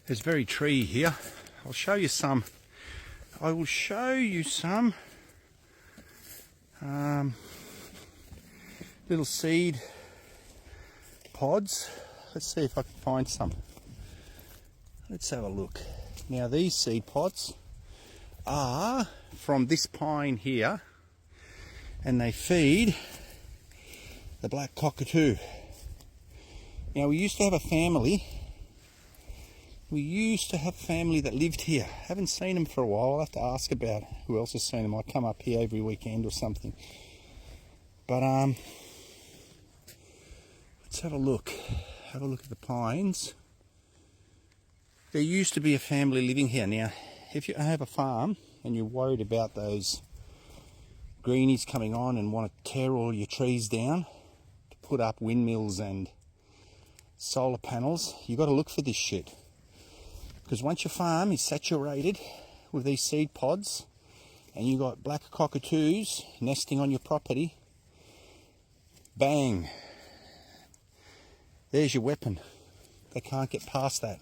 There's very tree here. I'll show you some. I will show you some little seed pods. Let's see if I can find some. Let's have a look. Now these seed pods are from this pine here, and they feed the black cockatoo. Now we used to have a family. We used to have a family that lived here. Haven't seen them for a while. I'll have to ask about who else has seen them. I come up here every weekend or something. But let's have a look. Have a look at the pines. There used to be a family living here. Now, if you have a farm and you're worried about those greenies coming on and want to tear all your trees down to put up windmills and solar panels, you've got to look for this shit. Because once your farm is saturated with these seed pods and you've got black cockatoos nesting on your property, bang, there's your weapon. They can't get past that.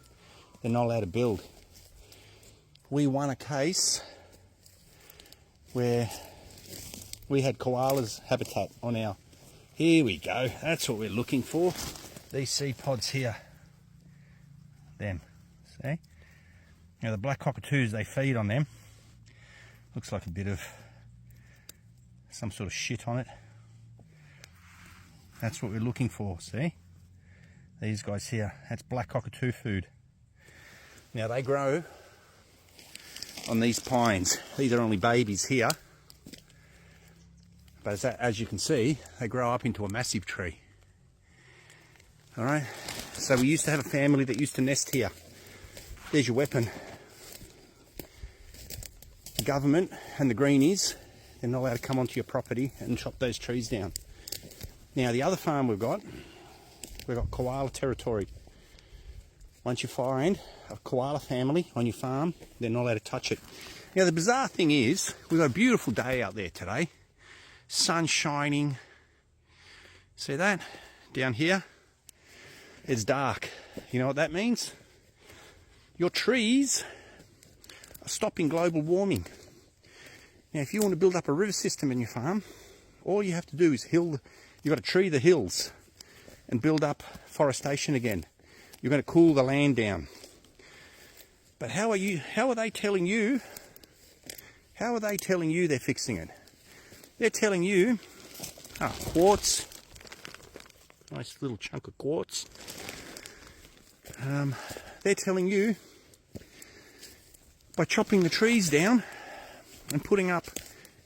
They're not allowed to build. We won a case where we had koalas habitat on our... Here we go. That's what we're looking for. These seed pods here. Them. See? Now the black cockatoos, they feed on them. Looks like a bit of some sort of shit on it. That's what we're looking for, see? These guys here, that's black cockatoo food. Now they grow on these pines. These are only babies here. But as you can see, they grow up into a massive tree. Alright, so we used to have a family that used to nest here. There's your weapon. The government and the greenies, they're not allowed to come onto your property and chop those trees down. Now the other farm we've got koala territory. Once you find a koala family on your farm, they're not allowed to touch it. Now the bizarre thing is, we've got a beautiful day out there today. Sun shining. See that? Down here, it's dark. You know what that means? Your trees are stopping global warming. Now if you want to build up a river system in your farm, all you have to do is you've got to tree the hills and build up forestation again. You're going to cool the land down. But how are they telling you they're fixing it? They're telling you, quartz, nice little chunk of quartz. They're telling you by chopping the trees down and putting up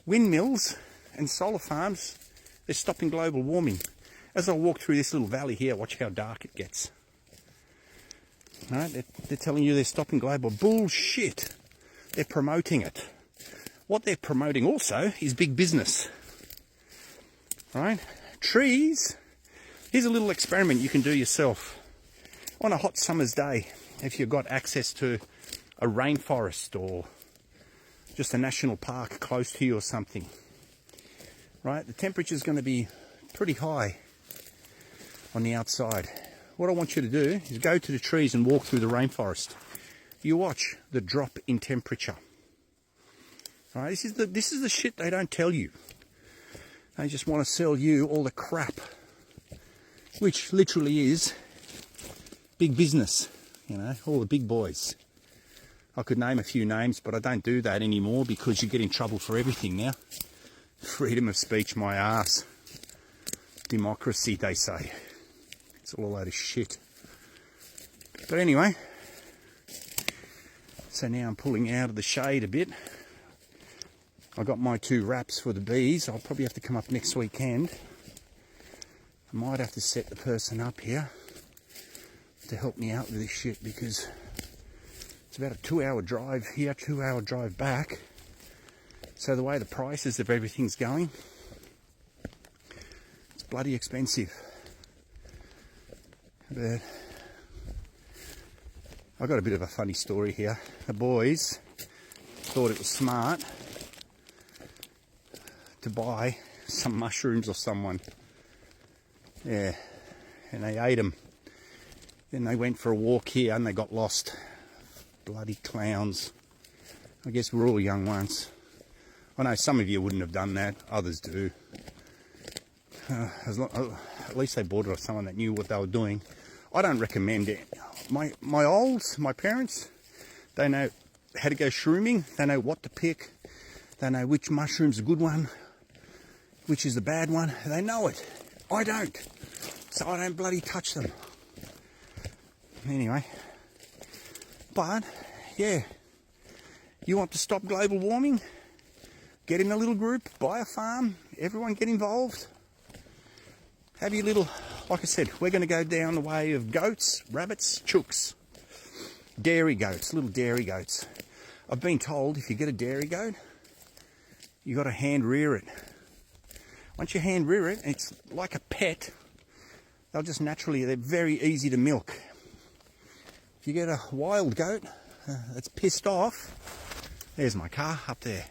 windmills and solar farms, they're stopping global warming. As I walk through this little valley here, watch how dark it gets. Right? They're telling you they're stopping global. Bullshit. They're promoting it. What they're promoting also is big business. Right? Trees. Here's a little experiment you can do yourself. On a hot summer's day, if you've got access to a rainforest or just a national park close to you or something. Right? The temperature's going to be pretty high on the outside. What I want you to do is go to the trees and walk through the rainforest. You watch the drop in temperature. All right, this is the shit they don't tell you. They just want to sell you all the crap, which literally is big business. You know, all the big boys. I could name a few names, but I don't do that anymore because you get in trouble for everything now. Freedom of speech, my ass. Democracy, they say. It's all a load of shit. But anyway, so now I'm pulling out of the shade a bit. I got my 2 wraps for the bees. I'll probably have to come up next weekend. I might have to set the person up here to help me out with this shit because it's about a 2-hour drive here, 2-hour drive back. So the way the prices of everything's going, it's bloody expensive. But I got a bit of a funny story here. The boys thought it was smart to buy some mushrooms or someone. Yeah, and they ate them. Then they went for a walk here and they got lost. Bloody clowns. I guess we're all young once. I know some of you wouldn't have done that, others do. At least they bought it off someone that knew what they were doing. I don't recommend it. My parents, they know how to go shrooming. They know what to pick. They know which mushroom's a good one, which is the bad one. They know it. I don't. So I don't bloody touch them. Anyway. But, yeah. You want to stop global warming? Get in a little group, buy a farm, everyone get involved. Have your little, like I said, we're going to go down the way of goats, rabbits, chooks. Dairy goats, little dairy goats. I've been told if you get a dairy goat, you got to hand rear it. Once you hand rear it, it's like a pet. They'll just naturally, they're very easy to milk. If you get a wild goat that's pissed off, there's my car up there.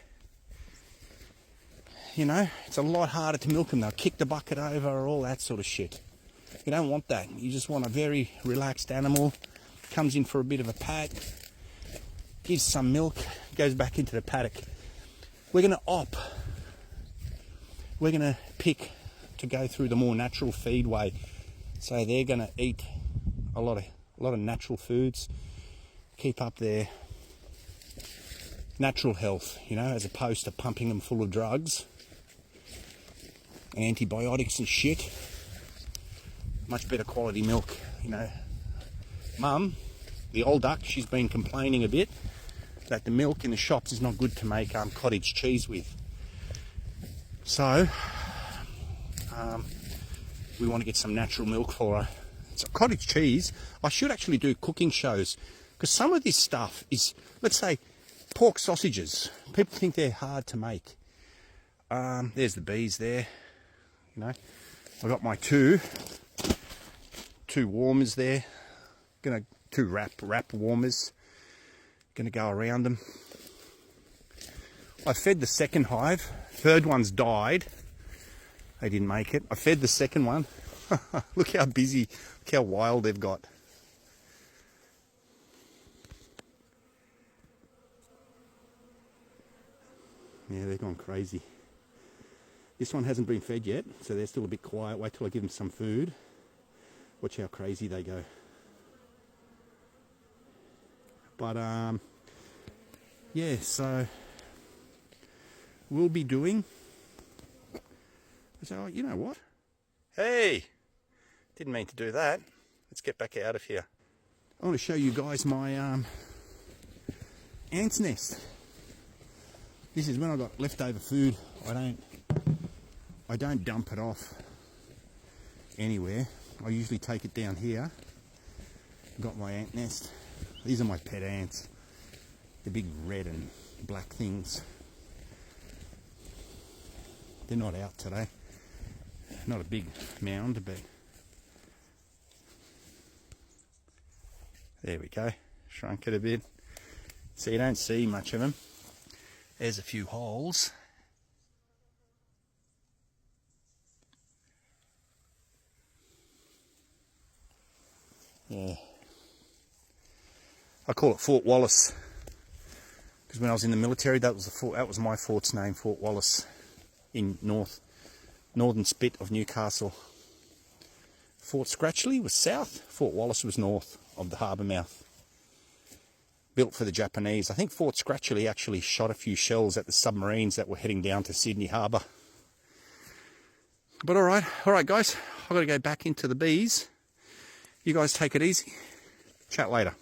You know, it's a lot harder to milk them. They'll kick the bucket over, all that sort of shit. You don't want that. You just want a very relaxed animal. Comes in for a bit of a pat, gives some milk, goes back into the paddock. We're going to pick to go through the more natural feed way. So they're going to eat a lot of natural foods, keep up their natural health, you know, as opposed to pumping them full of drugs, antibiotics and shit. Much better quality milk, you know. Mum, the old duck, she's been complaining a bit that the milk in the shops is not good to make cottage cheese with. So, we want to get some natural milk for her. So cottage cheese, I should actually do cooking shows, because some of this stuff is, let's say, pork sausages. People think they're hard to make. There's the bees there, you know. I got my two warmers there. Two wrap warmers. Gonna go around them. I fed the second hive. Third one's died. They didn't make it. I fed the second one. Look how busy, look how wild they've got. Yeah, they've gone crazy. This one hasn't been fed yet, so they're still a bit quiet. Wait till I give them some food. Watch how crazy they go. But, yeah, so we'll be doing... So, you know what? Hey! Didn't mean to do that. Let's get back out of here. I want to show you guys my ant's nest. This is when I got leftover food. I don't dump it off anywhere. I usually take it down here. Got my ant nest. These are my pet ants. The big red and black things. They're not out today. Not a big mound, but there we go. Shrunk it a bit. So you don't see much of them. There's a few holes. Yeah. I call it Fort Wallace because when I was in the military, that was my fort's name, Fort Wallace, in northern spit of Newcastle. Fort Scratchley was south. Fort Wallace was north of the harbour mouth. Built for the Japanese. I think Fort Scratchley actually shot a few shells at the submarines that were heading down to Sydney Harbour. But all right guys, I've got to go back into the bees. You guys take it easy. Chat later.